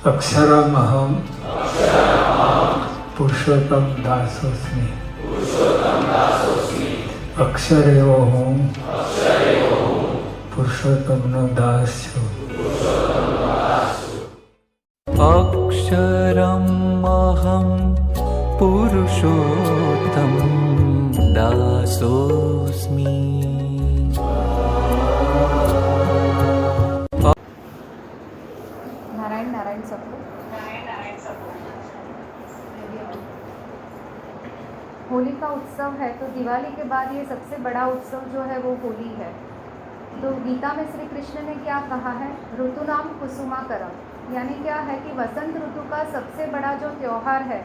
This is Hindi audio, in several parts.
अक्षरमहं पुरुषोत्तम दासोस्मि। अक्षरेवोहं पुरुषोत्तमનો દાસ છું। अक्षरमहं पुरुषोत्तम दासोऽस्मि। नारायण नारायण सबको। होली का उत्सव है तो दिवाली के बाद ये सबसे बड़ा उत्सव जो है वो होली है। तो गीता में श्री कृष्ण ने क्या कहा है, ऋतुनाम कुसुमाकरम, यानी क्या है कि वसंत ऋतु का सबसे बड़ा जो त्यौहार है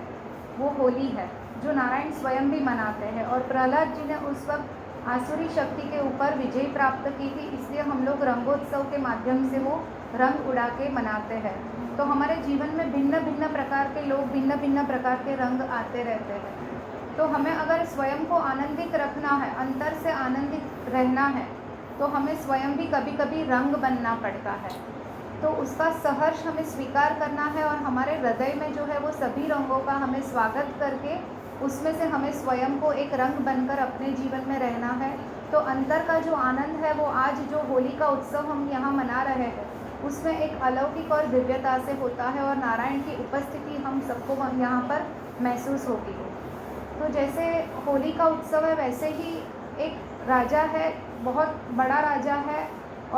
वो होली है, जो नारायण स्वयं भी मनाते हैं। और प्रहलाद जी ने उस वक्त आसुरी शक्ति के ऊपर विजय प्राप्त की थी, इसलिए हम लोग रंगोत्सव के माध्यम से वो रंग उड़ा के मनाते हैं। तो हमारे जीवन में भिन्न भिन्न प्रकार के लोग, भिन्न भिन्न प्रकार के रंग आते रहते हैं। तो हमें अगर स्वयं को आनंदित रखना है, अंतर से आनंदित रहना है, तो हमें स्वयं भी कभी कभी रंग बनना पड़ता है। तो उसका सहर्ष हमें स्वीकार करना है और हमारे हृदय में जो है वो सभी रंगों का हमें स्वागत करके उसमें से हमें स्वयं को एक रंग बनकर अपने जीवन में रहना है। तो अंतर का जो आनंद है वो आज जो होली का उत्सव हम यहाँ मना रहे हैं उसमें एक अलौकिक और दिव्यता से होता है और नारायण की उपस्थिति हम सबको यहाँ पर महसूस होगी। तो जैसे होली का उत्सव है वैसे ही एक राजा है, बहुत बड़ा राजा है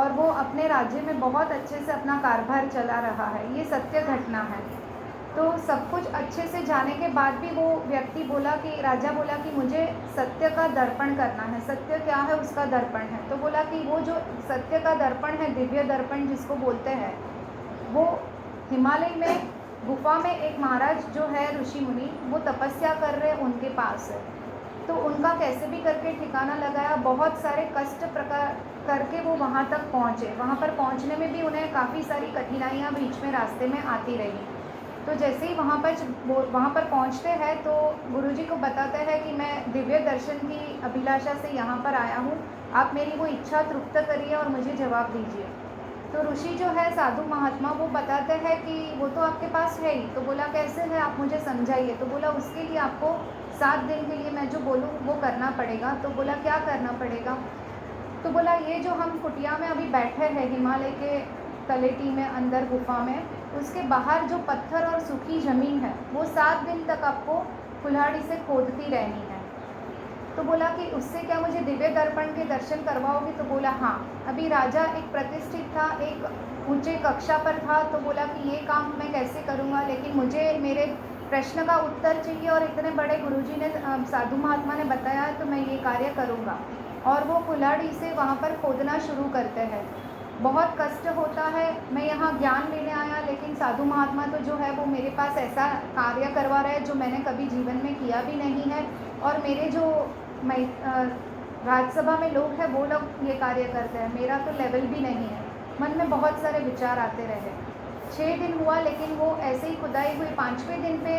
और वो अपने राज्य में बहुत अच्छे से अपना कारभार चला रहा है, ये सत्य घटना है। तो सब कुछ अच्छे से जाने के बाद भी वो व्यक्ति बोला कि राजा बोला कि मुझे सत्य का दर्पण करना है। सत्य क्या है, उसका दर्पण है। तो बोला कि वो जो सत्य का दर्पण है, दिव्य दर्पण जिसको बोलते हैं, वो हिमालय में गुफा में एक महाराज जो है ऋषि मुनि, वो तपस्या कर रहे उनके पास है। तो उनका कैसे भी करके ठिकाना लगाया, बहुत सारे कष्ट प्रकार करके वो वहाँ तक पहुँचे। वहाँ पर पहुँचने में भी उन्हें काफ़ी सारी कठिनाइयाँ बीच में रास्ते में आती रही। तो जैसे ही वहाँ पर पहुँचते हैं तो गुरुजी को बताते हैं कि मैं दिव्य दर्शन की अभिलाषा से यहाँ पर आया हूँ, आप मेरी वो इच्छा तृप्त करिए और मुझे जवाब दीजिए। तो ऋषि जो है साधु महात्मा वो बताते हैं कि वो तो आपके पास है ही। तो बोला कैसे है, आप मुझे समझाइए। तो बोला उसके लिए आपको 7 दिन के लिए मैं जो बोलूँ वो करना पड़ेगा। तो बोला क्या करना पड़ेगा। तो बोला ये जो हम कुटिया में अभी बैठे हैं हिमालय के तलेटी में अंदर गुफा में, उसके बाहर जो पत्थर और सूखी ज़मीन है वो 7 दिन तक आपको कुल्हाड़ी से खोदती रहनी है। तो बोला कि उससे क्या मुझे दिव्य दर्पण के दर्शन करवाओगे। तो बोला हाँ। अभी राजा एक प्रतिष्ठित था, एक ऊंचे कक्षा पर था। तो बोला कि ये काम मैं कैसे करूँगा, लेकिन मुझे मेरे प्रश्न का उत्तर चाहिए और इतने बड़े गुरुजी ने, साधु महात्मा ने बताया है, तो मैं ये कार्य करूँगा। और वो कुल्हाड़ी से वहाँ पर खोदना शुरू करते हैं। बहुत कष्ट होता है, मैं यहाँ ज्ञान लेने आया, लेकिन साधु महात्मा तो जो है वो मेरे पास ऐसा कार्य करवा रहे हैं जो मैंने कभी जीवन में किया भी नहीं है। और मेरे जो राज्यसभा में लोग हैं वो लोग ये कार्य करते हैं, मेरा तो लेवल भी नहीं है। मन में बहुत सारे विचार आते रहे। 6 दिन हुआ, लेकिन वो ऐसे ही खुदाई हुई। 5वें दिन पे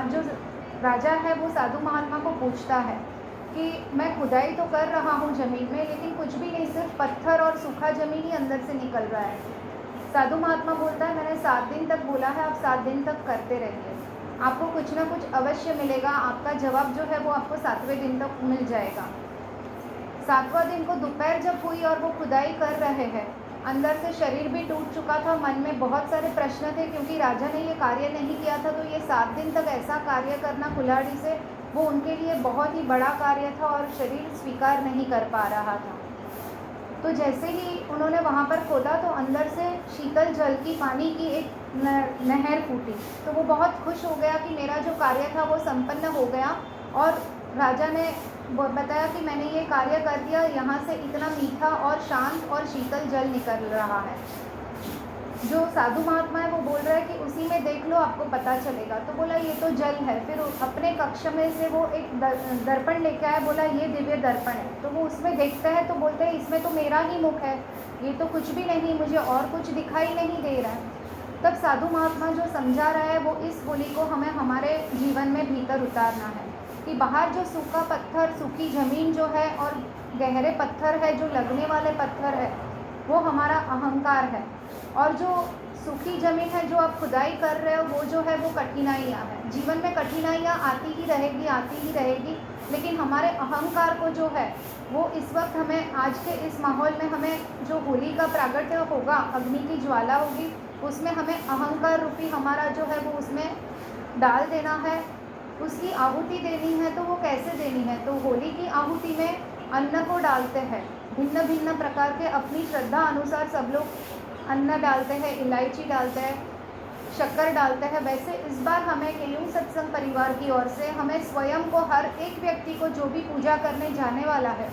जो राजा है वो साधु महात्मा को पूछता है कि मैं खुदाई तो कर रहा हूँ ज़मीन में, लेकिन कुछ भी नहीं, सिर्फ पत्थर और सूखा ज़मीन ही अंदर से निकल रहा है। साधु महात्मा बोलता है मैंने 7 दिन तक बोला है, आप 7 दिन तक करते रहिए, आपको कुछ ना कुछ अवश्य मिलेगा। आपका जवाब जो है वो आपको 7वें दिन तक मिल जाएगा। 7वां दिन को दोपहर जब हुई और वो खुदाई कर रहे हैं, अंदर से शरीर भी टूट चुका था, मन में बहुत सारे प्रश्न थे क्योंकि राजा ने ये कार्य नहीं किया था। तो ये 7 दिन तक ऐसा कार्य करना कुल्हाड़ी से वो उनके लिए बहुत ही बड़ा कार्य था और शरीर स्वीकार नहीं कर पा रहा था। तो जैसे ही उन्होंने वहाँ पर खोदा तो अंदर से शीतल जल की, पानी की एक नहर फूटी। तो वो बहुत खुश हो गया कि मेरा जो कार्य था वो संपन्न हो गया। और राजा ने बताया कि मैंने ये कार्य कर दिया, यहाँ से इतना मीठा और शांत और शीतल जल निकल रहा है। जो साधु महात्मा है वो बोल रहा है कि उसी में देख लो, आपको पता चलेगा। तो बोला ये तो जल है। फिर अपने कक्ष में से वो एक दर्पण लेके आया, बोला ये दिव्य दर्पण है। तो वो उसमें देखते हैं तो बोलते हैं इसमें तो मेरा ही मुख है, ये तो कुछ भी नहीं, मुझे और कुछ दिखाई नहीं दे रहा है। तब साधु महात्मा जो समझा रहा है वो इस होली को हमें हमारे जीवन में भीतर उतारना है कि बाहर जो सूखा पत्थर, सूखी ज़मीन जो है और गहरे पत्थर है, जो लगने वाले पत्थर है, वो हमारा अहंकार है। और जो सूखी ज़मीन है, जो आप खुदाई कर रहे हो वो जो है वो कठिनाइयाँ हैं। जीवन में कठिनाइयाँ आती ही रहेगी, लेकिन हमारे अहंकार को जो है वो इस वक्त हमें, आज के इस माहौल में हमें जो होली का प्रागट्य होगा, अग्नि की ज्वाला होगी, उसमें हमें अहंकार रूपी हमारा जो है वो उसमें डाल देना है, उसकी आहुति देनी है। तो वो कैसे देनी है? तो होली की आहुति में अन्न को डालते हैं, भिन्न भिन्न प्रकार के अपनी श्रद्धा अनुसार सब लोग अन्न डालते हैं, इलायची डालते हैं, शक्कर डालते हैं। वैसे इस बार हमें केयूं सत्संग परिवार की ओर से हमें स्वयं को, हर एक व्यक्ति को जो भी पूजा करने जाने वाला है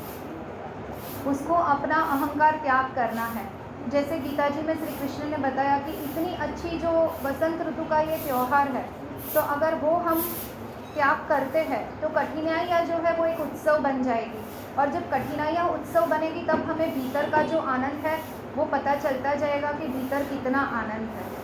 उसको अपना अहंकार त्याग करना है। जैसे गीता जी में श्री कृष्ण ने बताया कि इतनी अच्छी जो बसंत ऋतु का ये त्यौहार है, तो अगर वो हम त्याग करते हैं तो कठिनाइयाँ जो है वो एक उत्सव बन जाएगी, और जब कठिनाइयाँ उत्सव बनेगी तब हमें भीतर का जो आनंद है वो पता चलता जाएगा कि भीतर कितना आनंद है।